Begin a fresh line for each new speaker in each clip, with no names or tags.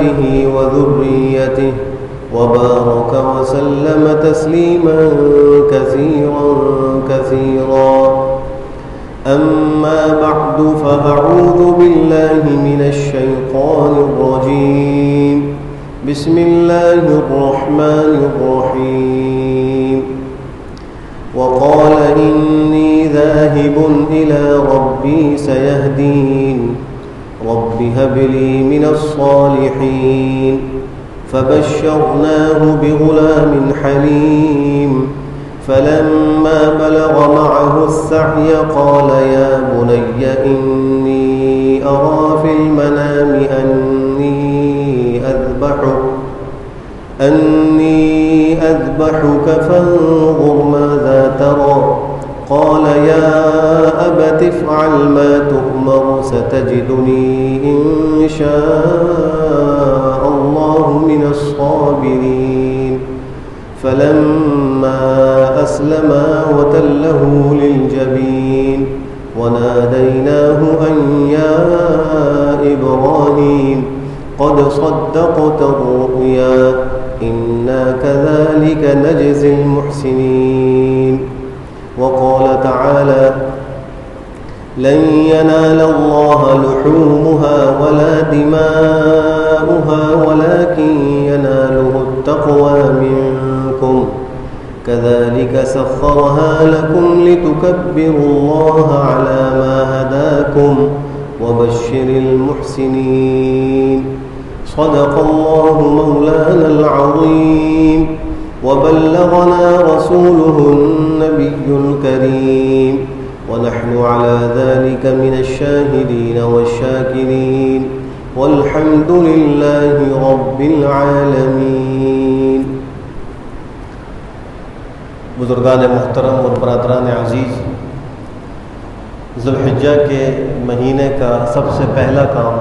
آله وذريته وبارك وسلم تسليما كثيرا أما بعد فأعوذ بالله من الشيطان الرجيم بسم الله الرحمن الرحيم وقال إني ذاهب إلى ربي سيهدين رب هب لي من الصالحين فبشرناه بغلام حليم فلما بلغ معه السعي قال يا بني إني أرى في المنام أني أذبحك فانظر ماذا ترى قال يا أبت افعل ما تؤمر ستجدني إن شاء الله من الصابرين فلما أسلما وتله للجبين وناديناه أن يا إبراهيم قد صدقت الرؤيا إنا كذلك نجزي المحسنين وقال تعالى لن ينال الله لحومها ولا دماؤها ولكن يناله التقوى منكم كذلك سخرها لكم لتكبروا الله على ما هداكم وبشر المحسنين صدق الله مولانا العظيم وبلغنا رسوله النبي الكريم ونحن على ذلك من الشاهدين والشاكرين والحمد لله رب العالمين. بزرگان محترم اور برادران عزیز، ذو الحجہ کے مہینے کا سب سے پہلا کام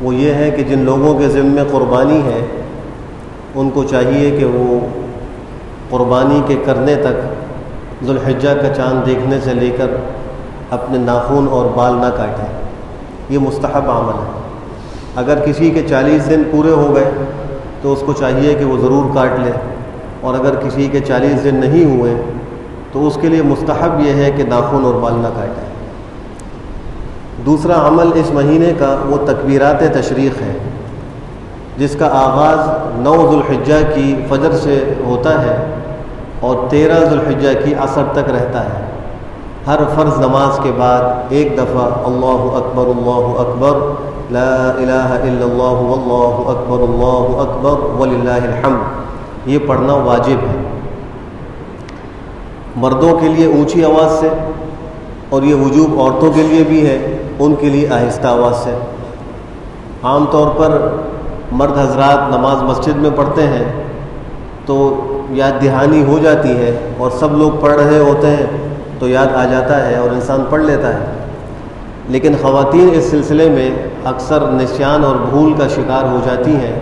وہ یہ ہے کہ جن لوگوں کے ذمے قربانی ہے ان کو چاہیے کہ وہ قربانی کے کرنے تک ذو الحجہ کا چاند دیکھنے سے لے کر اپنے ناخن اور بال نہ کاٹیں. یہ مستحب عمل ہے. اگر کسی کے 40 دن پورے ہو گئے تو اس کو چاہیے کہ وہ ضرور کاٹ لے، اور اگر کسی کے 40 دن نہیں ہوئے تو اس کے لیے مستحب یہ ہے کہ ناخن اور بال نہ کاٹیں. دوسرا عمل اس مہینے کا وہ تکبیرات تشریق ہے، جس کا آغاز 9 ذو الحجہ کی فجر سے ہوتا ہے اور 13 ذو الحجہ کی عصر تک رہتا ہے. ہر فرض نماز کے بعد ایک دفعہ اللہ اکبر لا الہ الا اللہ واللہ اکبر وللہ الحمد یہ پڑھنا واجب ہے. مردوں کے لیے اونچی آواز سے، اور یہ وجوب عورتوں کے لیے بھی ہے، ان کے لیے آہستہ آواز سے. عام طور پر مرد حضرات نماز مسجد میں پڑھتے ہیں تو یاد دہانی ہو جاتی ہے اور سب لوگ پڑھ رہے ہوتے ہیں تو یاد آ جاتا ہے اور انسان پڑھ لیتا ہے. لیکن خواتین اس سلسلے میں اکثر نسیان اور بھول کا شکار ہو جاتی ہیں.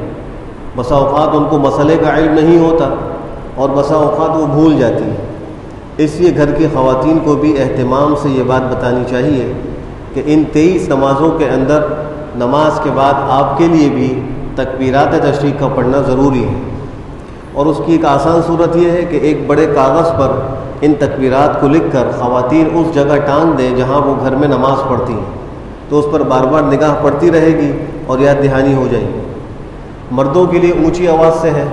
بسا اوقات ان کو مسئلے کا علم نہیں ہوتا اور بسا اوقات وہ بھول جاتی ہیں. اس لیے گھر کی خواتین کو بھی اہتمام سے یہ بات بتانی چاہیے کہ ان 23 نمازوں کے اندر نماز کے بعد آپ کے لیے بھی تکبیرات تشریق کا پڑھنا ضروری ہے. اور اس کی ایک آسان صورت یہ ہے کہ ایک بڑے کاغذ پر ان تکبیرات کو لکھ کر خواتین اس جگہ ٹانگ دیں جہاں وہ گھر میں نماز پڑھتی ہیں، تو اس پر بار بار نگاہ پڑتی رہے گی اور یاد دہانی ہو جائے گی. مردوں کے لیے اونچی آواز سے ہے،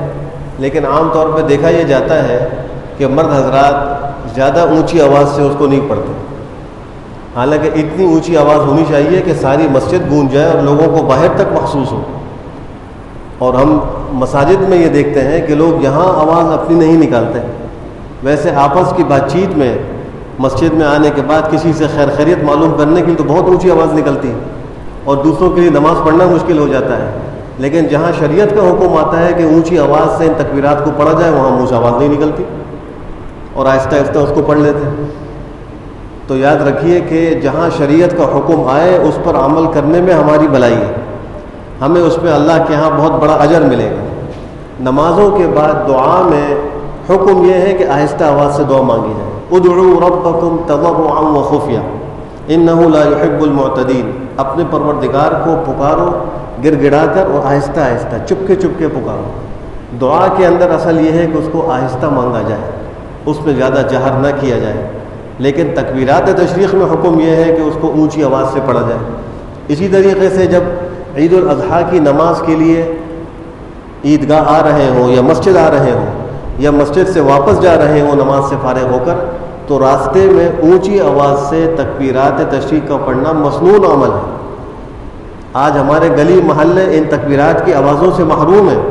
لیکن عام طور پہ دیکھا یہ جاتا ہے کہ مرد حضرات زیادہ اونچی آواز سے اس کو نہیں پڑھتے. حالانکہ اتنی اونچی آواز ہونی چاہیے کہ ساری مسجد گونج جائے اور لوگوں کو باہر تک محسوس ہو. اور ہم مساجد میں یہ دیکھتے ہیں کہ لوگ یہاں آواز اپنی نہیں نکالتے. ویسے آپس کی بات چیت میں مسجد میں آنے کے بعد کسی سے خیر خیریت معلوم کرنے کے لیے تو بہت اونچی آواز نکلتی ہے اور دوسروں کے لیے نماز پڑھنا مشکل ہو جاتا ہے. لیکن جہاں شریعت کا حکم آتا ہے کہ اونچی آواز سے ان تکبیرات کو پڑھا جائے وہاں اونچی آواز نہیں نکلتی اور آہستہ آہستہ اس کو پڑھ لیتے ہیں. تو یاد رکھیے کہ جہاں شریعت کا حکم آئے اس پر عمل کرنے میں ہماری بھلائی ہے، ہمیں اس پہ اللہ کے ہاں بہت بڑا اجر ملے گا. نمازوں کے بعد دعا میں حکم یہ ہے کہ آہستہ آواز سے دعا مانگی جائے. ادعوا ربکم تضرعا وخفیا انہ لا يحب المعتدین. اپنے پروردگار کو پکارو گر گڑا کر اور آہستہ آہستہ چپکے چپکے پکارو. دعا کے اندر اصل یہ ہے کہ اس کو آہستہ مانگا جائے, اس میں زیادہ جہر نہ کیا جائے. لیکن تکبیرات تشریق میں حکم یہ ہے کہ اس کو اونچی آواز سے پڑھا جائے. اسی طریقے سے جب عید الاضحیٰ کی نماز کے لیے عیدگاہ آ رہے ہوں یا مسجد آ رہے ہوں یا مسجد سے واپس جا رہے ہوں نماز سے فارغ ہو کر, تو راستے میں اونچی آواز سے تکبیرات تشریق کا پڑھنا مسنون عمل ہے. آج ہمارے گلی محلے ان تکبیرات کی آوازوں سے محروم ہیں.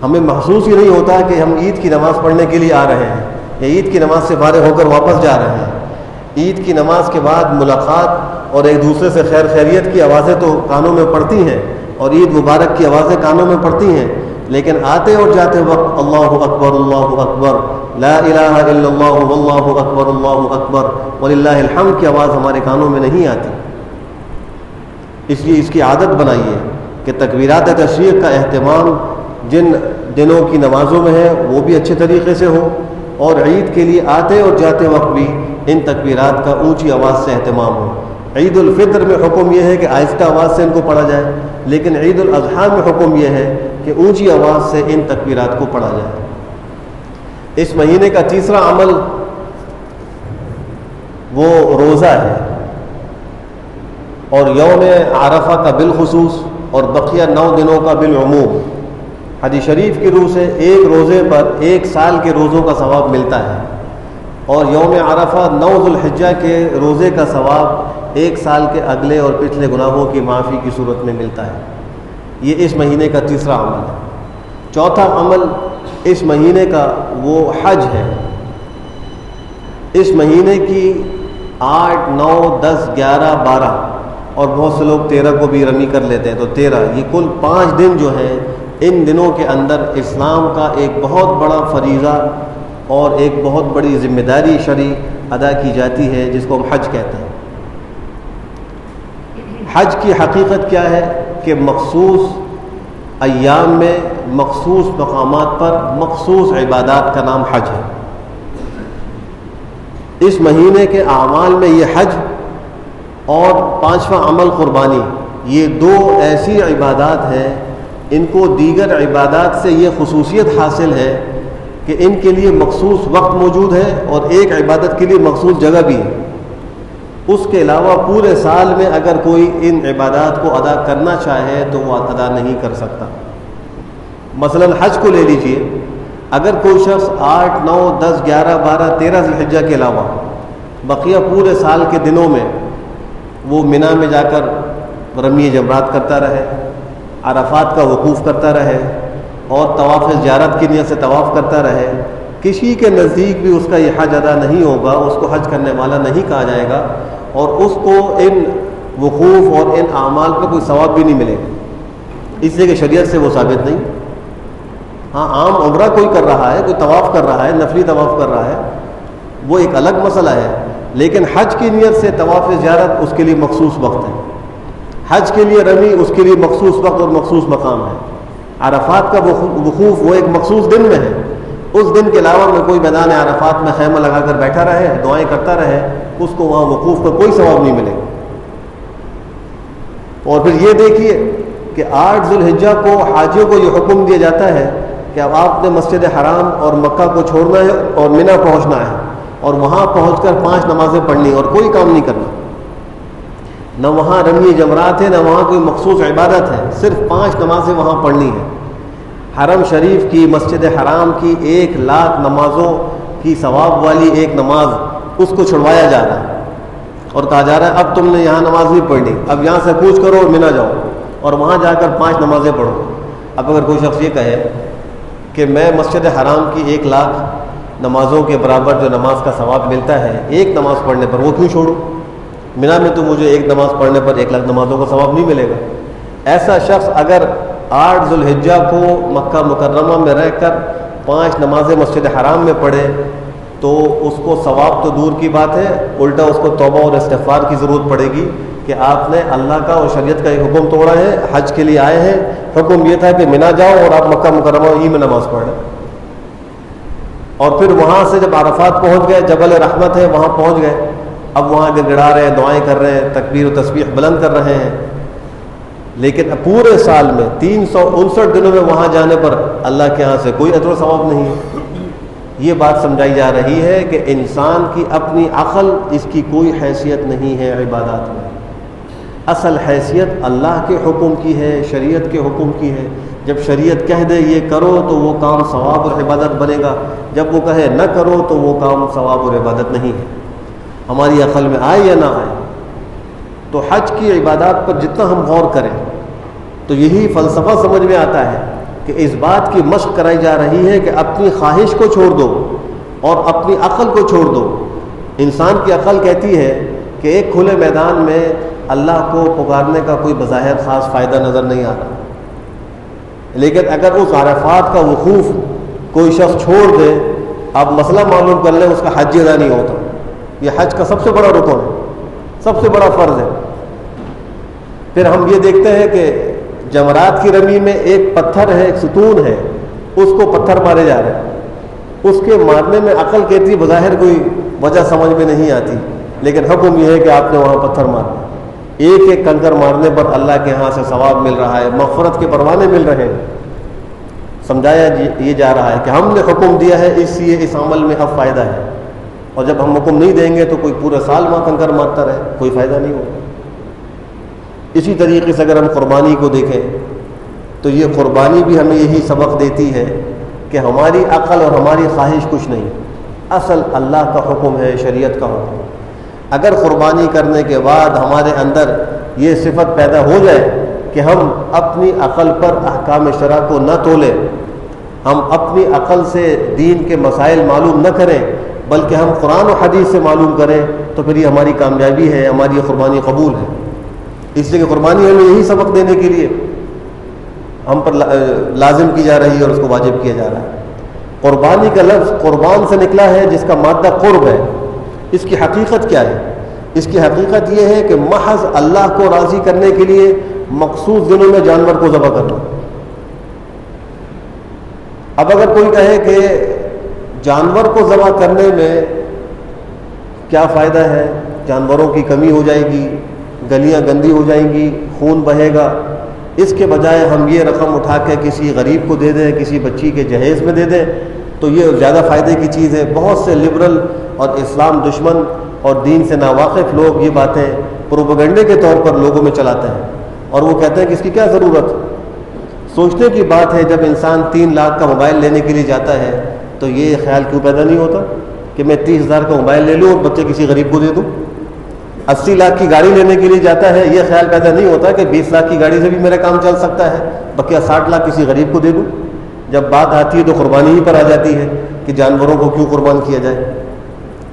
ہمیں محسوس ہی نہیں ہوتا کہ ہم عید کی نماز پڑھنے کے لیے آ رہے ہیں یا عید کی نماز سے فارغ ہو کر واپس جا رہے ہیں. عید کی نماز کے بعد ملاقات اور ایک دوسرے سے خیر خیریت کی آوازیں تو کانوں میں پڑتی ہیں اور عید مبارک کی آوازیں کانوں میں پڑتی ہیں, لیکن آتے اور جاتے وقت اللہ اکبر لا الہ الا اللہ واللہ اکبر وللہ الحمد کی آواز ہمارے کانوں میں نہیں آتی. اس لیے اس کی عادت بنائیے کہ تکبیرات تشریق کا اہتمام جن دنوں کی نمازوں میں ہے وہ بھی اچھے طریقے سے ہو, اور عید کے لیے آتے اور جاتے وقت بھی ان تکبیرات کا اونچی آواز سے اہتمام ہو. عید الفطر میں حکم یہ ہے کہ آہستہ آواز سے ان کو پڑھا جائے, لیکن عید الاضحیٰ میں حکم یہ ہے کہ اونچی آواز سے ان تکبیرات کو پڑھا جائے. اس مہینے کا تیسرا عمل وہ روزہ ہے, اور یوم عرفہ کا بالخصوص اور بقیہ 9 دنوں کا بالعموم. حدیث شریف کی روح سے ایک روزے پر 1 سال کے روزوں کا ثواب ملتا ہے, اور یوم عرفہ 9 ذو الحجہ کے روزے کا ثواب 1 سال کے اگلے اور پچھلے گناہوں کی معافی کی صورت میں ملتا ہے. یہ اس مہینے کا تیسرا عمل ہے. چوتھا عمل اس مہینے کا وہ حج ہے. اس مہینے کی 8, 9, 10, 11, 12 اور بہت سے لوگ 13 کو بھی رمی کر لیتے ہیں, تو 13, یہ کل 5 دن جو ہیں, ان دنوں کے اندر اسلام کا ایک بہت بڑا فریضہ اور ایک بہت بڑی ذمہ داری شرعی ادا کی جاتی ہے, جس کو ہم حج کہتے ہیں. حج کی حقیقت کیا ہے کہ مخصوص ایام میں مخصوص مقامات پر مخصوص عبادات کا نام حج ہے. اس مہینے کے اعمال میں یہ حج اور 5واں عمل قربانی, یہ 2 ایسی عبادات ہیں ان کو دیگر عبادات سے یہ خصوصیت حاصل ہے کہ ان کے لیے مخصوص وقت موجود ہے اور ایک عبادت کے لیے مخصوص جگہ بھی ہے. اس کے علاوہ پورے سال میں اگر کوئی ان عبادات کو ادا کرنا چاہے تو وہ ادا نہیں کر سکتا. مثلا حج کو لے لیجئے, اگر کوئی شخص 8, 9, 10, 11, 12, 13 ذی الحجہ کے علاوہ بقیہ پورے سال کے دنوں میں وہ منی میں جا کر رمی جمرات کرتا رہے, عرفات کا وقوف کرتا رہے اور طواف زیارت کی نیت سے طواف کرتا رہے, کسی کے نزدیک بھی اس کا یہ حج ادا نہیں ہوگا, اس کو حج کرنے والا نہیں کہا جائے گا, اور اس کو ان وقوف اور ان اعمال پہ کوئی ثواب بھی نہیں ملے گا, اس لیے کہ شریعت سے وہ ثابت نہیں. ہاں, عام عمرہ کوئی کر رہا ہے, کوئی طواف کر رہا ہے, نفلی طواف کر رہا ہے, وہ ایک الگ مسئلہ ہے, لیکن حج کی نیت سے طواف زیارت اس کے لیے مخصوص وقت ہے, حج کے لیے رمی اس کے لیے مخصوص وقت اور مخصوص مقام ہے. عرفات کا وقوف وہ ایک مخصوص دن میں ہے, اس دن کے علاوہ میں کوئی میدان عرفات میں خیمہ لگا کر بیٹھا رہے, دعائیں کرتا رہے, اس کو وہاں وقوف پر کوئی ثواب نہیں ملے گا. اور پھر یہ دیکھیے کہ 8 ذی الحجہ کو حاجیوں کو یہ حکم دیا جاتا ہے کہ اب آپ نے مسجد حرام اور مکہ کو چھوڑنا ہے اور منی پہنچنا ہے, اور وہاں پہنچ کر 5 نمازیں پڑھنی اور کوئی کام نہیں کرنا. نہ وہاں رمی جمرات ہے, نہ وہاں کوئی مخصوص عبادت ہے, صرف 5 نمازیں وہاں پڑھنی ہیں. حرم شریف کی, مسجد حرام کی 1,00,000 نمازوں کی ثواب والی ایک نماز, اس کو چھڑوایا جا رہا ہے اور کہا جا رہا ہے اب تم نے یہاں نماز نہیں پڑھنی, اب یہاں سے کوچ کرو اور منی جاؤ اور وہاں جا کر 5 نمازیں پڑھو. اب اگر کوئی شخص یہ کہے کہ میں مسجد حرام کی 1,00,000 نمازوں کے برابر جو نماز کا ثواب ملتا ہے ایک نماز پڑھنے پر, وہ کیوں چھوڑوں؟ منی میں تو مجھے ایک نماز پڑھنے پر 1,00,000 نمازوں کا ثواب نہیں ملے گا. ایسا شخص اگر 8 ذی الحجہ کو مکہ مکرمہ میں رہ کر 5 نمازیں مسجد حرام میں پڑھے تو اس کو ثواب تو دور کی بات ہے, الٹا اس کو توبہ اور استغفار کی ضرورت پڑے گی کہ آپ نے اللہ کا اور شریعت کا ایک حکم توڑا ہے, حج کے لیے آئے ہیں, حکم یہ تھا کہ منی جاؤ اور آپ مکہ مکرمہ ہی میں نماز پڑھیں. اور پھر وہاں سے جب عرفات پہنچ گئے, جبل رحمت ہے وہاں پہنچ گئے, اب وہاں گڑگڑا رہے ہیں, دعائیں کر رہے ہیں, تکبیر و تسبیح بلند کر رہے ہیں, لیکن پورے سال میں 359 دنوں میں وہاں جانے پر اللہ کے ہاں سے کوئی اجر و ثواب نہیں ہے۔ یہ بات سمجھائی جا رہی ہے کہ انسان کی اپنی عقل اس کی کوئی حیثیت نہیں ہے عبادات میں۔ اصل حیثیت اللہ کے حکم کی ہے، شریعت کے حکم کی ہے۔ جب شریعت کہہ دے یہ کرو تو وہ کام ثواب اور عبادت بنے گا، جب وہ کہے نہ کرو تو وہ کام ثواب اور عبادت نہیں ہے، ہماری عقل میں آئے یا نہ آئے۔ تو حج کی عبادات پر جتنا ہم غور کریں تو یہی فلسفہ سمجھ میں آتا ہے کہ اس بات کی مشق کرائی جا رہی ہے کہ اپنی خواہش کو چھوڑ دو اور اپنی عقل کو چھوڑ دو۔ انسان کی عقل کہتی ہے کہ ایک کھلے میدان میں اللہ کو پکارنے کا کوئی بظاہر خاص فائدہ نظر نہیں آتا، لیکن اگر اس عرفات کا وقوف کوئی شخص چھوڑ دے، آپ مسئلہ معلوم کر لیں، اس کا حج ادا نہیں ہوتا۔ یہ حج کا سب سے بڑا رکن ہے، سب سے بڑا فرض ہے۔ پھر ہم یہ دیکھتے ہیں کہ جمرات کی رمی میں ایک پتھر ہے، ایک ستون ہے، اس کو پتھر مارے جا رہے ہیں، اس کے مارنے میں عقل کہتی بظاہر کوئی وجہ سمجھ میں نہیں آتی، لیکن حکم یہ ہے کہ آپ نے وہاں پتھر مارنا۔ ایک ایک کنکر مارنے پر اللہ کے ہاں سے ثواب مل رہا ہے، مغفرت کے پروانے مل رہے ہیں۔ سمجھایا یہ جا رہا ہے کہ ہم نے حکم دیا ہے، اس لیے اس عمل میں اب فائدہ ہے، اور جب ہم حکم نہیں دیں گے تو کوئی پورے سال وہاں کنکر مارتا رہے، کوئی فائدہ نہیں ہوگا۔ اسی طریقے سے اگر ہم قربانی کو دیکھیں تو یہ قربانی بھی ہمیں یہی سبق دیتی ہے کہ ہماری عقل اور ہماری خواہش کچھ نہیں، اصل اللہ کا حکم ہے، شریعت کا حکم۔ اگر قربانی کرنے کے بعد ہمارے اندر یہ صفت پیدا ہو جائے کہ ہم اپنی عقل پر احکام شرع کو نہ تولیں، ہم اپنی عقل سے دین کے مسائل معلوم نہ کریں بلکہ ہم قرآن و حدیث سے معلوم کریں، تو پھر یہ ہماری کامیابی ہے، ہماری یہ قربانی قبول ہے۔ اس لیے کہ قربانی ہمیں یہی سبق دینے کے لیے ہم پر لازم کی جا رہی ہے اور اس کو واجب کیا جا رہا ہے۔ قربانی کا لفظ قربان سے نکلا ہے جس کا مادہ قرب ہے۔ اس کی حقیقت کیا ہے؟ اس کی حقیقت یہ ہے کہ محض اللہ کو راضی کرنے کے لیے مخصوص دنوں میں جانور کو ذبح کرنا۔ اب اگر کوئی کہے کہ جانور کو ذبح کرنے میں کیا فائدہ ہے، جانوروں کی کمی ہو جائے گی، گلیاں گندی ہو جائیں گی، خون بہے گا، اس کے بجائے ہم یہ رقم اٹھا کے کسی غریب کو دے دیں، کسی بچی کے جہیز میں دے دیں تو یہ زیادہ فائدے کی چیز ہے۔ بہت سے لبرل اور اسلام دشمن اور دین سے ناواقف لوگ یہ باتیں پروپیگنڈے کے طور پر لوگوں میں چلاتے ہیں، اور وہ کہتے ہیں کہ اس کی کیا ضرورت۔ سوچنے کی بات ہے، جب انسان 3 لاکھ کا موبائل لینے کے لیے جاتا ہے تو یہ خیال کیوں پیدا نہیں ہوتا کہ میں 30,000 کا موبائل لے لوں اور بچے کسی غریب کو دے دوں۔ 80 لاکھ کی گاڑی لینے کے لیے جاتا ہے، یہ خیال پیدا نہیں ہوتا کہ 20 لاکھ کی گاڑی سے بھی میرا کام چل سکتا ہے، بقیہ 60 لاکھ کسی غریب کو دے دوں۔ جب بات آتی ہے تو قربانی ہی پر آ جاتی ہے کہ جانوروں کو کیوں قربان کیا جائے۔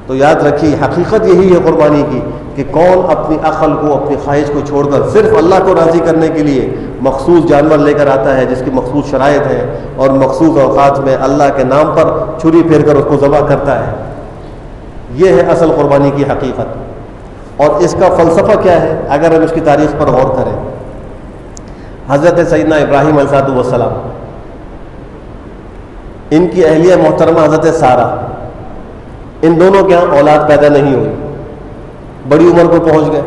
تو یاد رکھیے حقیقت یہی ہے قربانی کی کہ کون اپنی عقل کو، اپنی خواہش کو چھوڑ کر صرف اللہ کو راضی کرنے کے لیے مخصوص جانور لے کر آتا ہے جس کی مخصوص شرائط ہیں، اور مخصوص اوقات میں اللہ کے نام پر چھری پھیر کر اس کو ذبح کرتا ہے۔ یہ ہے اصل قربانی کی حقیقت۔ اور اس کا فلسفہ کیا ہے اگر ہم اس کی تاریخ پر غور کریں؟ حضرت سیدنا ابراہیم علیہ السلام، ان کی اہلیہ محترمہ حضرت سارہ، ان دونوں کے ہاں اولاد پیدا نہیں ہوئی، بڑی عمر کو پہنچ گئے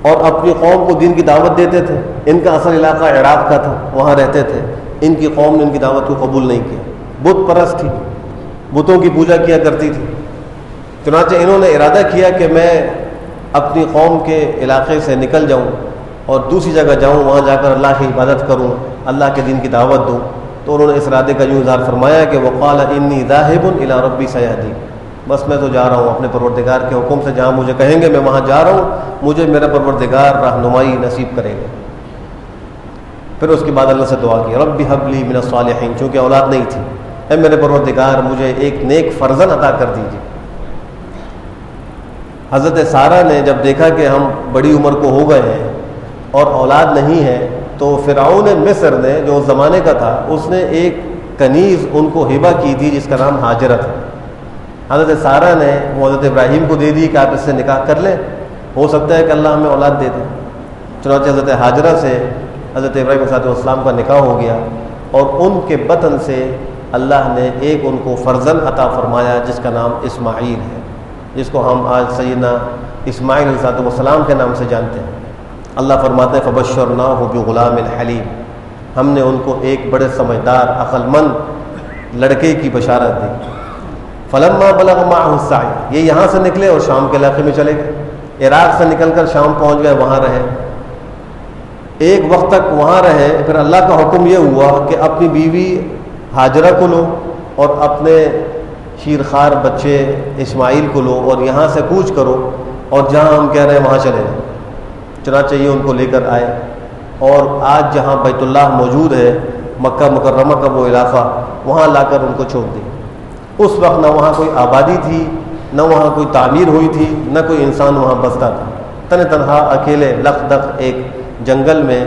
اور اپنی قوم کو دین کی دعوت دیتے تھے۔ ان کا اصل علاقہ عراق کا تھا، وہاں رہتے تھے۔ ان کی قوم نے ان کی دعوت کو قبول نہیں کیا، بت پرست تھی، بتوں کی پوجا کیا کرتی تھی۔ چنانچہ انہوں نے ارادہ کیا کہ میں اپنی قوم کے علاقے سے نکل جاؤں اور دوسری جگہ جاؤں، وہاں جا کر اللہ کی عبادت کروں، اللہ کے دین کی دعوت دوں۔ تو انہوں نے اس ارادے کا یوں اظہار فرمایا کہ وقال انی ذاہب الی ربی سیہدین، بس میں تو جا رہا ہوں اپنے پروردگار کے حکم سے، جہاں مجھے کہیں گے میں وہاں جا رہا ہوں، مجھے میرا پروردگار رہنمائی نصیب کرے گا۔ پھر اس کے بعد اللہ سے دعا کی رب ھب لی من الصالحین، چونکہ اولاد نہیں تھی، اے میرے پروردگار مجھے ایک نیک فرزند عطا کر دیجیے۔ حضرت سارہ نے جب دیکھا کہ ہم بڑی عمر کو ہو گئے ہیں اور اولاد نہیں ہے، تو فرعون مصر نے جو اس زمانے کا تھا، اس نے ایک کنیز ان کو ہبہ کی تھی جس کا نام ہاجرہ تھا۔ حضرت سارہ نے وہ حضرت ابراہیم کو دے دی کہ آپ اس سے نکاح کر لیں، ہو سکتا ہے کہ اللہ ہمیں اولاد دے دے۔ چنانچہ حضرت ہاجرہ سے حضرت ابراہیم علیہ السلام کا نکاح ہو گیا، اور ان کے بطن سے اللہ نے ایک ان کو فرزند عطا فرمایا جس کا نام اسماعیل ہے، جس کو ہم آج سیدنا اسماعیل علیہ السلام کے نام سے جانتے ہیں۔ اللہ فرماتے ہیں فبشرناہ بغلام حلیم، ہم نے ان کو ایک بڑے سمجھدار عقل مند لڑکے کی بشارت دی۔ فلما بلغ معه السعی، یہ یہاں سے نکلے اور شام کے علاقے میں چلے گئے، عراق سے نکل کر شام پہنچ گئے، وہاں رہے، ایک وقت تک وہاں رہے۔ پھر اللہ کا حکم یہ ہوا کہ اپنی بیوی ہاجرہ کو لو اور اپنے شیرخوار بچے اسماعیل کو لو اور یہاں سے کوچ کرو اور جہاں ہم کہہ رہے ہیں وہاں چلے جائیں۔ چنانچہ یہ ان کو لے کر آئے، اور آج جہاں بیت اللہ موجود ہے، مکہ مکرمہ کا وہ علاقہ، وہاں لا کر ان کو چھوڑ دی۔ اس وقت نہ وہاں کوئی آبادی تھی، نہ وہاں کوئی تعمیر ہوئی تھی، نہ کوئی انسان وہاں بستا تھا، تنہا اکیلے لخ دخ ایک جنگل میں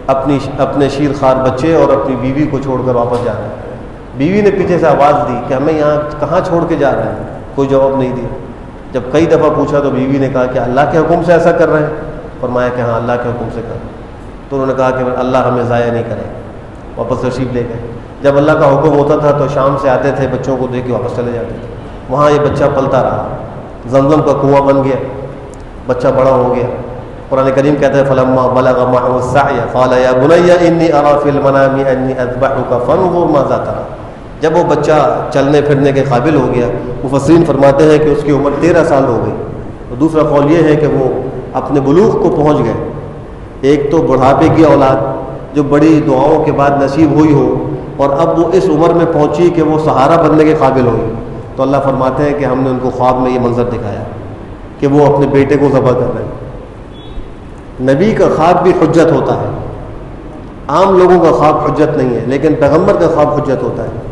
اپنے شیرخوار بچے اور اپنی بیوی کو چھوڑ کر واپس جا رہے ہیں۔ بیوی نے پیچھے سے آواز دی کہ ہمیں یہاں کہاں چھوڑ کے جا رہے ہیں، کوئی جواب نہیں دیا۔ جب کئی دفعہ پوچھا تو بیوی نے کہا کہ اللہ کے حکم سے ایسا کر رہے ہیں؟ فرمایا کہ ہاں اللہ کے حکم سے کر رہے ہیں۔ تو انہوں نے کہا کہ اللہ ہمیں ضائع نہیں کرے، واپس تشریف لے گئے۔ جب اللہ کا حکم ہوتا تھا تو شام سے آتے تھے، بچوں کو دے کے واپس چلے جاتے تھے۔ وہاں یہ بچہ پلتا رہا، زمزم کا کنواں بن گیا، بچہ بڑا ہو گیا۔ قرآن کریم کہتا ہے فلما بلغ معه السعی قال یا بنی انی اری فی المنام انی اذبحک فانظر ماذا تری۔ جب وہ بچہ چلنے پھرنے کے قابل ہو گیا، مفسرین فرماتے ہیں کہ اس کی عمر 13 سال ہو گئی، اور دوسرا قول یہ ہے کہ وہ اپنے بلوغ کو پہنچ گئے۔ ایک تو بڑھاپے کی اولاد جو بڑی دعاؤں کے بعد نصیب ہوئی ہو، اور اب وہ اس عمر میں پہنچی کہ وہ سہارا بننے کے قابل ہوئی، تو اللہ فرماتے ہیں کہ ہم نے ان کو خواب میں یہ منظر دکھایا کہ وہ اپنے بیٹے کو ذبح کر رہے ہیں۔ نبی کا خواب بھی حجت ہوتا ہے، عام لوگوں کا خواب حجت نہیں ہے، لیکن پیغمبر کا خواب حجت ہوتا ہے۔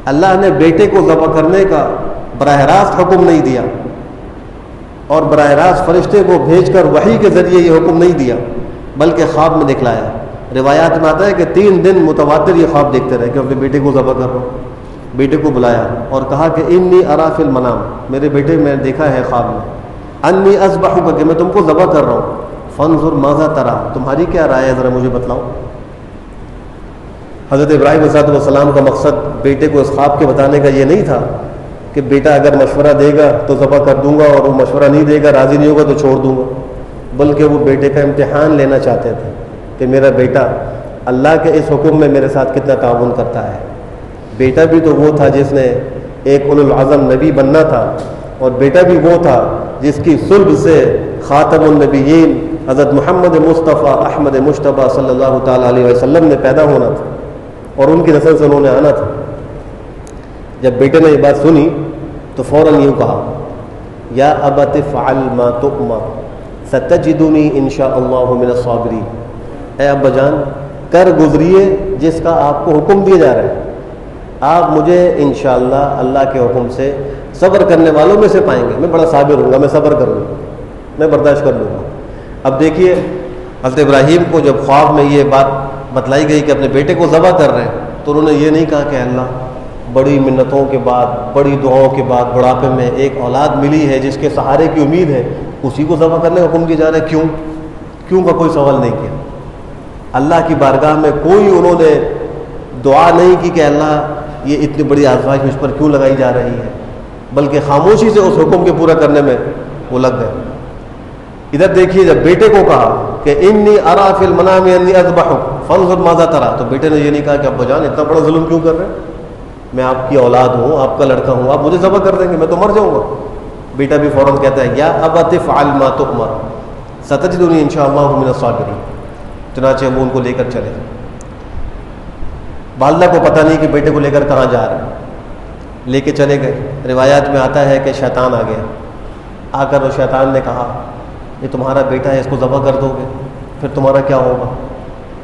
اللہ نے بیٹے کو ذبح کرنے کا براہ راست حکم نہیں دیا، اور براہ راست فرشتے کو بھیج کر وحی کے ذریعے یہ حکم نہیں دیا، بلکہ خواب میں دکھلایا۔ روایات میں آتا ہے کہ 3 دن متواتر یہ خواب دیکھتے رہے کہ اپنے بیٹے کو ذبح کر رہا ہوں۔ بیٹے کو بلایا اور کہا کہ انی اری فی المنام، میرے بیٹے میں دیکھا ہے خواب میں، انی اذبحک، کہ میں تم کو ذبح کر رہا ہوں، فانظر ماذا تری، تمہاری کیا رائے ہے ذرا مجھے بتلاؤ۔ حضرت ابراہیم علیہ السلام کا مقصد بیٹے کو اس خواب کے بتانے کا یہ نہیں تھا کہ بیٹا اگر مشورہ دے گا تو ذبح کر دوں گا، اور وہ مشورہ نہیں دے گا، راضی نہیں ہوگا تو چھوڑ دوں گا، بلکہ وہ بیٹے کا امتحان لینا چاہتے تھے کہ میرا بیٹا اللہ کے اس حکم میں میرے ساتھ کتنا تعاون کرتا ہے۔ بیٹا بھی تو وہ تھا جس نے ایک اولو العزم نبی بننا تھا، اور بیٹا بھی وہ تھا جس کی صلب سے خاتم النبیین حضرت محمد مصطفیٰ احمد مجتبیٰ صلی اللہ تعالیٰ علیہ وسلم نے پیدا ہونا تھا، اور ان کی نسل سے انہوں نے آنا تھا۔ جب بیٹے نے یہ بات سنی تو فوراً یوں کہا یا ابت افعل ما تؤمر ستجدنی ان شاء اللہ من الصابرین، اے ابا جان کر گزریے جس کا آپ کو حکم دیا جا رہا ہے، آپ مجھے انشاءاللہ اللہ کے حکم سے صبر کرنے والوں میں سے پائیں گے، میں بڑا صابر ہوں گا، میں صبر کروں گا، میں برداشت کر لوں گا۔ اب دیکھیے حضرت ابراہیم کو جب خواب میں یہ بات بتلائی گئی کہ اپنے بیٹے کو ذبح کر رہے ہیں، تو انہوں نے یہ نہیں کہا کہ اللہ بڑی منتوں کے بعد، بڑی دعاؤں کے بعد بڑھاپے میں ایک اولاد ملی ہے جس کے سہارے کی امید ہے، اسی کو ذبح کرنے کا حکم دیا جا رہا ہے، کیوں کا کوئی سوال نہیں کیا۔ اللہ کی بارگاہ میں کوئی انہوں نے دعا نہیں کی کہ اللہ یہ اتنی بڑی آزمائش مجھ پر کیوں لگائی جا رہی ہے، بلکہ خاموشی سے اس حکم کے پورا کرنے میں وہ لگ گئے۔ ادھر دیکھیے جب بیٹے کو کہا کہ انی اری فی المنام انی اذبحک فانظر ماذا تری، تو بیٹے نے یہ نہیں کہا کہ ابا جان اتنا بڑا ظلم کیوں کر رہے ہیں، میں آپ کی اولاد ہوں، آپ کا لڑکا ہوں، آپ مجھے ذبح کر دیں گے، میں تو مر جاؤں گا۔ بیٹا بھی فوراً کہتا ہے یا ابت افعل ما تؤمر ستجدنی ان شاء اللہ من الصابرین۔ چنانچہ وہ ان کو لے کر چلے۔ والدہ کو پتہ نہیں کہ بیٹے کو لے کر کہاں جا رہے ہیں، لے کے چلے گئے۔ روایات میں آتا ہے کہ شیطان آ گیا، آ کر وہ شیطان نے کہا یہ تمہارا بیٹا ہے، اس کو ذبح کر دو گے پھر تمہارا کیا ہوگا۔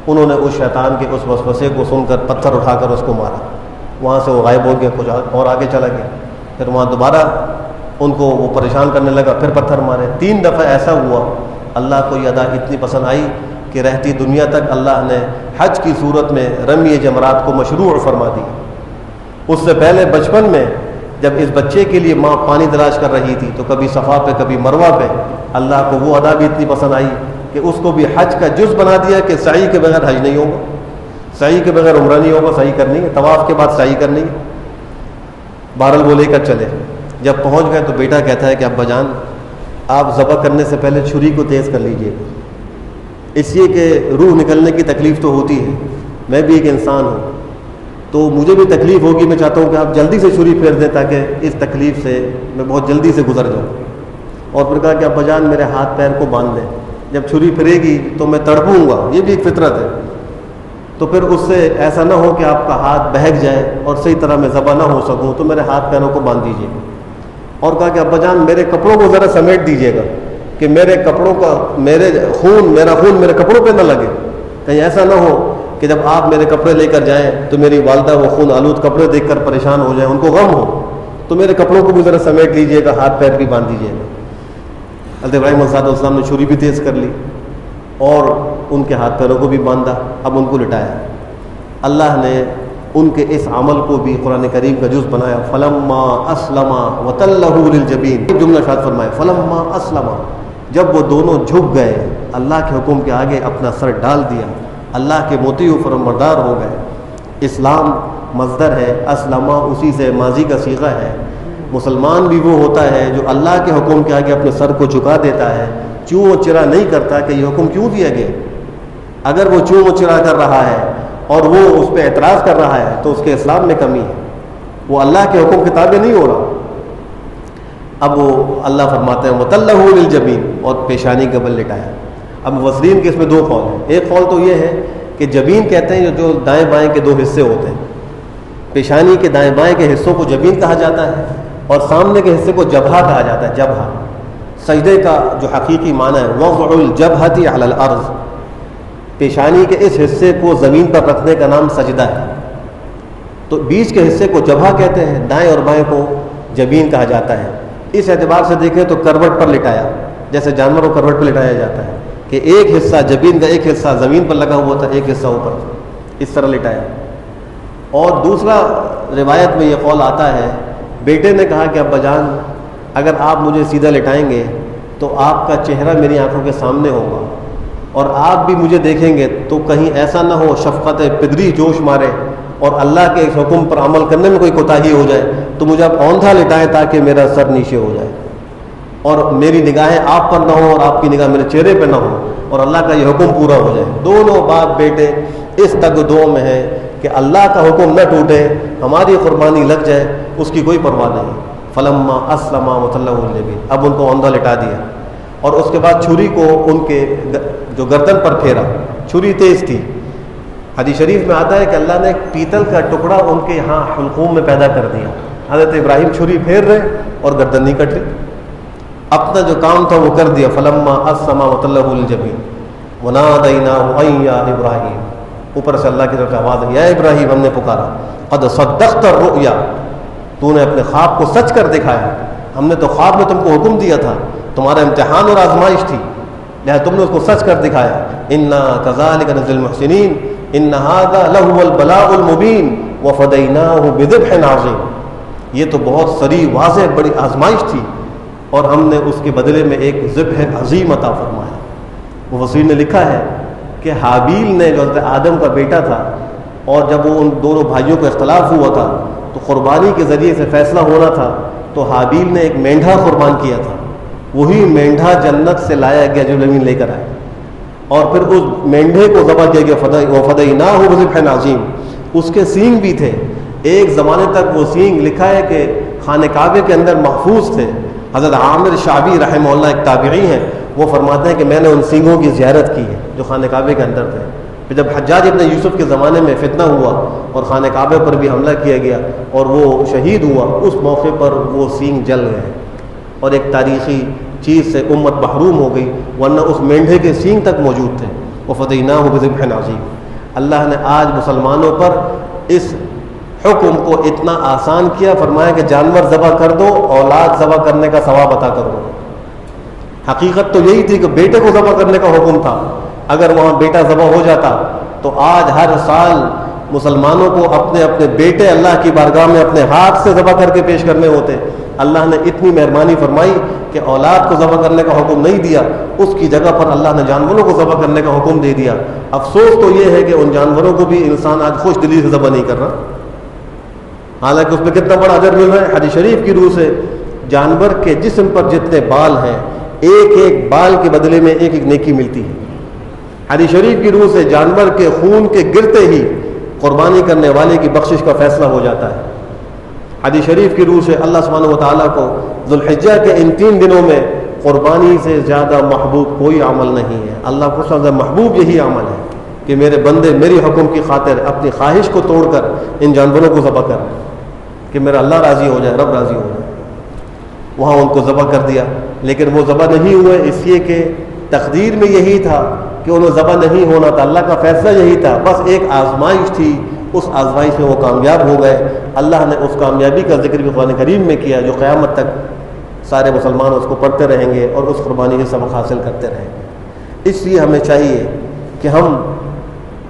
انہوں نے اس شیطان کے اس وسوسے کو سن کر پتھر اٹھا کر اس کو مارا، وہاں سے وہ غائب ہو گیا، کچھ اور آگے چلا گیا۔ پھر وہاں دوبارہ ان کو وہ پریشان کرنے لگا، پھر پتھر مارے۔ 3 دفعہ ایسا ہوا، اللہ کو یہ ادا اتنی پسند آئی کہ رہتی دنیا تک اللہ نے حج کی صورت میں رمی جمرات کو مشروع فرما دی۔ اس سے پہلے بچپن میں جب اس بچے کے لیے ماں پانی تلاش کر رہی تھی تو کبھی صفا پہ کبھی مروہ پہ، اللہ کو وہ ادا بھی اتنی پسند آئی کہ اس کو بھی حج کا جز بنا دیا کہ سعی کے بغیر حج نہیں ہوگا، سعی کے بغیر عمرہ نہیں ہوگا، سعی کرنی ہے، طواف کے بعد سعی کرنی ہے۔ بہرحال وہ لے کر چلے۔ جب پہنچ گئے تو بیٹا کہتا ہے کہ ابا جان آپ ذبح کرنے سے پہلے چھری کو تیز کر لیجئے، اس لیے کہ روح نکلنے کی تکلیف تو ہوتی ہے، میں بھی ایک انسان ہوں تو مجھے بھی تکلیف ہوگی. میں چاہتا ہوں کہ آپ جلدی سے چھری پھیر دیں تاکہ اس تکلیف سے میں بہت جلدی سے گزر جاؤں. اور پھر کہا کہ ابا جان میرے ہاتھ پیر کو باندھ دیں، جب چھری پھرے گی تو میں تڑپوں گا، یہ بھی ایک فطرت ہے. تو پھر اس سے ایسا نہ ہو کہ آپ کا ہاتھ بہک جائے اور صحیح طرح میں ذبح نہ ہو سکوں، تو میرے ہاتھ پیروں کو باندھ دیجیے. اور کہا کہ ابا جان میرے کپڑوں کو ذرا سمیٹ دیجیے گا کہ میرے کپڑوں کا میرا خون میرے کپڑوں پہ نہ لگے. کہیں ایسا نہ ہو کہ جب آپ میرے کپڑے لے کر جائیں تو میری والدہ وہ خون آلود کپڑے دیکھ کر پریشان ہو جائیں، ان کو غم ہو. تو میرے کپڑوں کو بھی ذرا سمیٹ لیجیے گا، ہاتھ پیر بھی باندھ دیجیے گا. حضرت ابراہیم علیہ السلام نے چھری بھی تیز کر لی اور ان کے ہاتھ پیروں کو بھی باندھا. اب ان کو لٹایا. اللہ نے ان کے اس عمل کو بھی قرآن کریم کا جز بنایا. فلما اسلم وتلہ للجبین، جملہ شاد فرمایا فلما اسلم، جب وہ دونوں جھک گئے، اللہ کے حکم کے آگے اپنا سر ڈال دیا، اللہ کے مطیع و فرمانبردار ہو گئے. اسلام مصدر ہے، اسلمہ اسی سے ماضی کا صیغہ ہے. مسلمان بھی وہ ہوتا ہے جو اللہ کے حکم کے آگے اپنے سر کو جھکا دیتا ہے، چوں و چرا نہیں کرتا کہ یہ حکم کیوں دیا گیا. اگر وہ چوں و چرا کر رہا ہے اور وہ اس پہ اعتراض کر رہا ہے تو اس کے اسلام میں کمی ہے، وہ اللہ کے حکم کے تابع نہیں ہو رہا. اب وہ اللہ فرماتے ہیں مطلہ للجبین، اور پیشانی کے بل لٹایا. اب مفسرین کے اس میں دو قول ہیں. ایک قول تو یہ ہے کہ جبین کہتے ہیں جو دائیں بائیں کے دو حصے ہوتے ہیں. پیشانی کے دائیں بائیں کے حصوں کو جبین کہا جاتا ہے اور سامنے کے حصے کو جبہہ کہا جاتا ہے. جبہہ سجدے کا جو حقیقی معنی ہے وضع الجبہۃ علی الارض، پیشانی کے اس حصے کو زمین پر رکھنے کا نام سجدہ ہے. تو بیچ کے حصے کو جبہہ کہتے ہیں، دائیں اور بائیں کو جبین کہا جاتا ہے. اس اعتبار سے دیکھیں تو کروٹ پر لٹایا، جیسے جانور کو کروٹ پر لٹایا جاتا ہے کہ ایک حصہ جبین کا ایک حصہ زمین پر لگا ہوا تھا، ایک حصہ اوپر، اس طرح لٹایا. اور دوسرا روایت میں یہ قول آتا ہے، بیٹے نے کہا کہ ابا جان اگر آپ مجھے سیدھا لٹائیں گے تو آپ کا چہرہ میری آنکھوں کے سامنے ہوگا اور آپ بھی مجھے دیکھیں گے تو کہیں ایسا نہ ہو شفقت پدری جوش مارے اور اللہ کے اس حکم پر عمل کرنے میں کوئی کوتاہی ہو جائے، تو مجھے آپ اوندھا لٹائیں تاکہ میرا سر نیچے ہو جائے اور میری نگاہیں آپ پر نہ ہوں اور آپ کی نگاہ میرے چہرے پہ نہ ہو اور اللہ کا یہ حکم پورا ہو جائے. دونوں باپ بیٹے اس تگ دو میں ہیں کہ اللہ کا حکم نہ ٹوٹے، ہماری قربانی لگ جائے، اس کی کوئی پرواہ نہیں. فلما اسلم وتلہ للجبین، اب ان کو اوندھا لٹا دیا اور اس کے بعد چھری کو ان کے جو گردن پر پھیرا. چھری تیز تھی. حدیث شریف میں آتا ہے کہ اللہ نے ایک پیتل کا ٹکڑا ان کے یہاں حلقوم میں پیدا کر دیا. حضرت ابراہیم چھری پھیر رہے اور گردن نہیں کٹ رہی، اپنا جو کام تھا وہ کر دیا. فلما اسلم وتلہ للجبین ونادیناہ ان یا ابراہیم، اوپر سے اللہ کی طرف آواز ہے، یا ابراہیم ہم نے پکارا، قد صدقت الرؤیا، تو نے اپنے خواب کو سچ کر دکھایا. ہم نے تو خواب میں تم کو حکم دیا تھا، تمہارا امتحان اور آزمائش تھی، لہذا تم نے اس کو سچ کر دکھایا. انا کذالک نجزی المحسنین ان ھذا لہو البلاء المبین وفدیناہ بذبح عظیم. یہ تو بہت صریح واضح بڑی آزمائش تھی اور ہم نے اس کے بدلے میں ایک ذبح عظیم عطا فرمایا. مفسرین نے لکھا ہے کہ حابیل نے جو حضرت آدم کا بیٹا تھا اور جب وہ ان دونوں بھائیوں کا اختلاف ہوا تھا تو قربانی کے ذریعے سے فیصلہ ہونا تھا، تو حابیل نے ایک مینڈھا قربان کیا تھا. وہی مینڈھا جنت سے لایا گیا جو زمین لے کر آئے اور پھر اس مینڈھے کو ذبح کیا گیا. وفدیناہ بذبح عظیم، اس کے سینگ بھی تھے. ایک زمانے تک وہ سینگ لکھا ہے کہ خانہ کعبے کے اندر محفوظ تھے. حضرت عامر شعبی رحمہ اللہ ایک تابعی ہیں، وہ فرماتے ہیں کہ میں نے ان سینگوں کی زیارت کی ہے جو خانہ کعبے کے اندر تھے. پھر جب حجاج ابن یوسف کے زمانے میں فتنہ ہوا اور خانہ کعبے پر بھی حملہ کیا گیا اور وہ شہید ہوا، اس موقع پر وہ سینگ جل گئے اور ایک تاریخی چیز سے امت محروم ہو گئی، ورنہ اس مینڈھے کے سینگ تک موجود تھے. وفدیناہ بذبح عظیم. اللہ نے آج مسلمانوں پر اس حکم کو اتنا آسان کیا، فرمایا کہ جانور ذبح کر دو، اولاد ذبح کرنے کا ثواب عطا کر دو. حقیقت تو یہی تھی کہ بیٹے کو ذبح کرنے کا حکم تھا. اگر وہاں بیٹا ذبح ہو جاتا تو آج ہر سال مسلمانوں کو اپنے اپنے بیٹے اللہ کی بارگاہ میں اپنے ہاتھ سے ذبح کر کے پیش کرنے ہوتے. اللہ نے اتنی مہربانی فرمائی کہ اولاد کو ذبح کرنے کا حکم نہیں دیا، اس کی جگہ پر اللہ نے جانوروں کو ذبح کرنے کا حکم دے دیا. افسوس تو یہ ہے کہ ان جانوروں کو بھی انسان آج خوش دلی سے ذبح نہیں کر رہا، حالانکہ اس میں کتنا بڑا اجر مل رہا ہے. حدیث شریف کی روح سے جانور کے جسم پر جتنے بال ہیں، ایک ایک بال کے بدلے میں ایک ایک نیکی ملتی ہے. حدیث شریف کی روح سے جانور کے خون کے گرتے ہی قربانی کرنے والے کی بخشش کا فیصلہ ہو جاتا ہے۔ حدیث شریف کی روح سے اللہ سبحانہ و تعالیٰ کو ذوالحجہ کے ان 3 دنوں میں قربانی سے زیادہ محبوب کوئی عمل نہیں ہے۔ اللہ کو سب سے محبوب یہی عمل ہے کہ میرے بندے میری حکم کی خاطر اپنی خواہش کو توڑ کر ان جانوروں کو ذبح کر کہ میرا اللہ راضی ہو جائے، رب راضی ہو جائے۔ وہاں ان کو ذبح کر دیا، لیکن وہ ذبح نہیں ہوئے اس لیے کہ تقدیر میں یہی تھا کہ انہوں ذبح نہیں ہونا تھا، اللہ کا فیصلہ یہی تھا، بس ایک آزمائش تھی، اس آزمائش میں وہ کامیاب ہو گئے۔ اللہ نے اس کامیابی کا ذکر بھی قرآن کریم میں کیا، جو قیامت تک سارے مسلمان اس کو پڑھتے رہیں گے اور اس قربانی سے سبق حاصل کرتے رہیں گے۔ اس لیے ہمیں چاہیے کہ ہم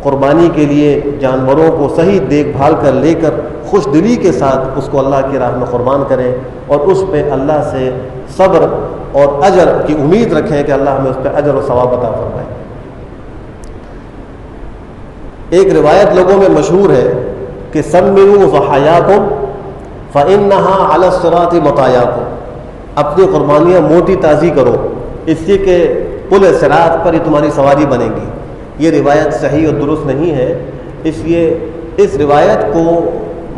قربانی کے لیے جانوروں کو صحیح دیکھ بھال کر لے کر خوش دلی کے ساتھ اس کو اللہ کی راہ میں قربان کریں اور اس پہ اللہ سے صبر اور اجر کی امید رکھیں کہ اللہ ہمیں اس پہ اجر و ثواب عطا فرمائے۔ ایک روایت لوگوں میں مشہور ہے کہ سمّنوا ضحایاکم فإنها علی الصراط مطایاکم، اپنی قربانیاں موٹی تازی کرو اس لیے کہ پل صراط پر یہ تمہاری سواری بنے گی۔ یہ روایت صحیح اور درست نہیں ہے، اس لیے اس روایت کو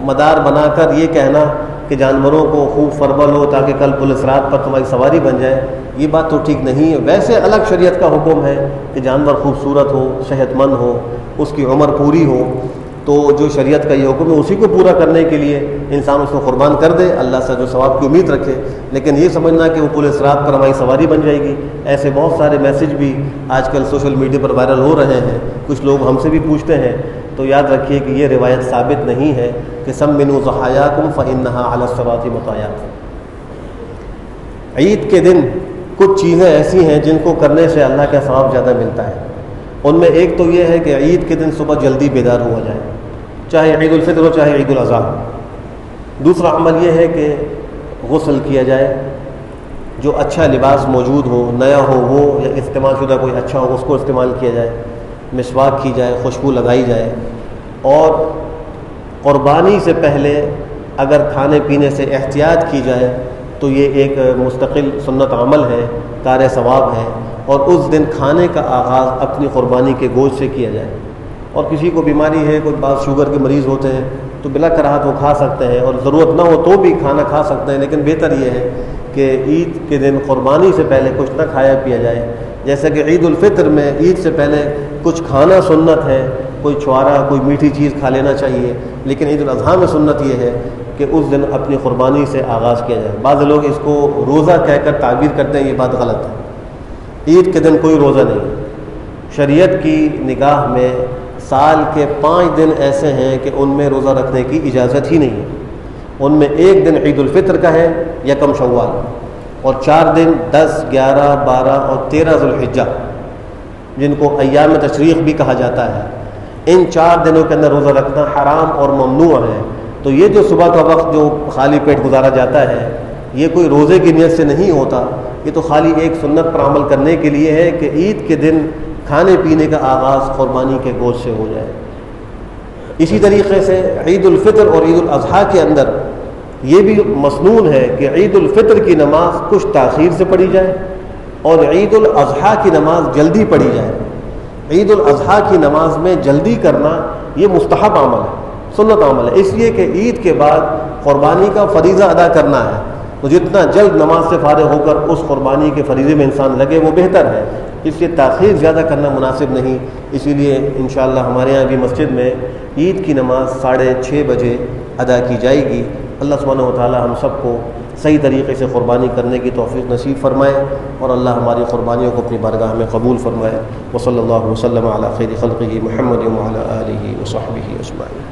مدار بنا کر یہ کہنا کہ جانوروں کو خوب فربل ہو تاکہ کل پل صراط پر تمہاری سواری بن جائے، یہ بات تو ٹھیک نہیں ہے۔ ویسے الگ شریعت کا حکم ہے کہ جانور خوبصورت ہو، صحت مند ہو، اس کی عمر پوری ہو، تو جو شریعت کا یہ حکم ہے اسی کو پورا کرنے کے لیے انسان اس کو قربان کر دے، اللہ سے جو ثواب کی امید رکھے۔ لیکن یہ سمجھنا کہ وہ پل صراط پر ہماری سواری بن جائے گی، ایسے بہت سارے میسج بھی آج کل سوشل میڈیا پر وائرل ہو رہے ہیں، کچھ لوگ ہم سے بھی پوچھتے ہیں، تو یاد رکھیے کہ یہ روایت ثابت نہیں ہے کہ سمّنوا ضحایاکم فإنها علی الصراط مطایاکم۔ عید کے دن کچھ چیزیں ایسی ہیں جن کو کرنے سے اللہ کا ثواب زیادہ ملتا ہے۔ ان میں ایک تو یہ ہے کہ عید کے دن صبح جلدی بیدار ہوا جائے، چاہے عید الفطر ہو چاہے عید الاضحیٰ۔ دوسرا عمل یہ ہے کہ غسل کیا جائے، جو اچھا لباس موجود ہو، نیا ہو وہ، یا استعمال شدہ کوئی اچھا ہو اس کو استعمال کیا جائے، مسواک کی جائے، خوشبو لگائی جائے، اور قربانی سے پہلے اگر کھانے پینے سے احتیاط کی جائے تو یہ ایک مستقل سنت عمل ہے، کار ثواب ہے، اور اس دن کھانے کا آغاز اپنی قربانی کے گوشت سے کیا جائے۔ اور کسی کو بیماری ہے، کوئی بعض شوگر کے مریض ہوتے ہیں تو بلا کراہت وہ کھا سکتے ہیں، اور ضرورت نہ ہو تو بھی کھانا کھا سکتے ہیں، لیکن بہتر یہ ہے کہ عید کے دن قربانی سے پہلے کچھ نہ کھایا پیا جائے۔ جیسے کہ عید الفطر میں عید سے پہلے کچھ کھانا سنت ہے، کوئی چھوارا کوئی میٹھی چیز کھا لینا چاہیے، لیکن عید الاضحیٰ میں سنت یہ ہے کہ اس دن اپنی قربانی سے آغاز کیا جائے۔ بعض لوگ اس کو روزہ کہہ کر تعبیر کرتے ہیں، یہ بات غلط ہے۔ عید کے دن کوئی روزہ نہیں۔ شریعت کی نگاہ میں سال کے 5 دن ایسے ہیں کہ ان میں روزہ رکھنے کی اجازت ہی نہیں ہے۔ ان میں ایک دن عید الفطر کا ہے، یکم شوال، اور 4 دن 10، 11، 12 اور 13 ذوالحجہ، جن کو ایام تشریق بھی کہا جاتا ہے۔ ان 4 دنوں کے اندر روزہ رکھنا حرام اور ممنوع ہے۔ تو یہ جو صبح کا وقت جو خالی پیٹ گزارا جاتا ہے، یہ کوئی روزے کی نیت سے نہیں ہوتا، یہ تو خالی ایک سنت پر عمل کرنے کے لیے ہے کہ عید کے دن کھانے پینے کا آغاز قربانی کے گوشت سے ہو جائے۔ اسی طریقے سے عید الفطر اور عید الاضحیٰ کے اندر یہ بھی مسنون ہے کہ عید الفطر کی نماز کچھ تاخیر سے پڑھی جائے اور عید الاضحیٰ کی نماز جلدی پڑھی جائے۔ عید الاضحیٰ کی نماز میں جلدی کرنا یہ مستحب عمل ہے، سنت عمل ہے، اس لیے کہ عید کے بعد قربانی کا فریضہ ادا کرنا ہے، تو جتنا جلد نماز سے فارغ ہو کر اس قربانی کے فریضے میں انسان لگے وہ بہتر ہے۔ اس لیے تاخیر زیادہ کرنا مناسب نہیں۔ اسی لیے انشاءاللہ ہمارے یہاں بھی مسجد میں عید کی نماز 6:30 بجے ادا کی جائے گی۔ اللہ سبحانہ و تعالی ہم سب کو صحیح طریقے سے قربانی کرنے کی توفیق نصیب فرمائے، اور اللہ ہماری قربانیوں کو اپنی بارگاہ میں قبول فرمائے۔ وصلی اللہ وسلم علی خیر خلقہ محمد وعلی آلہ وصحبہ اجمعین۔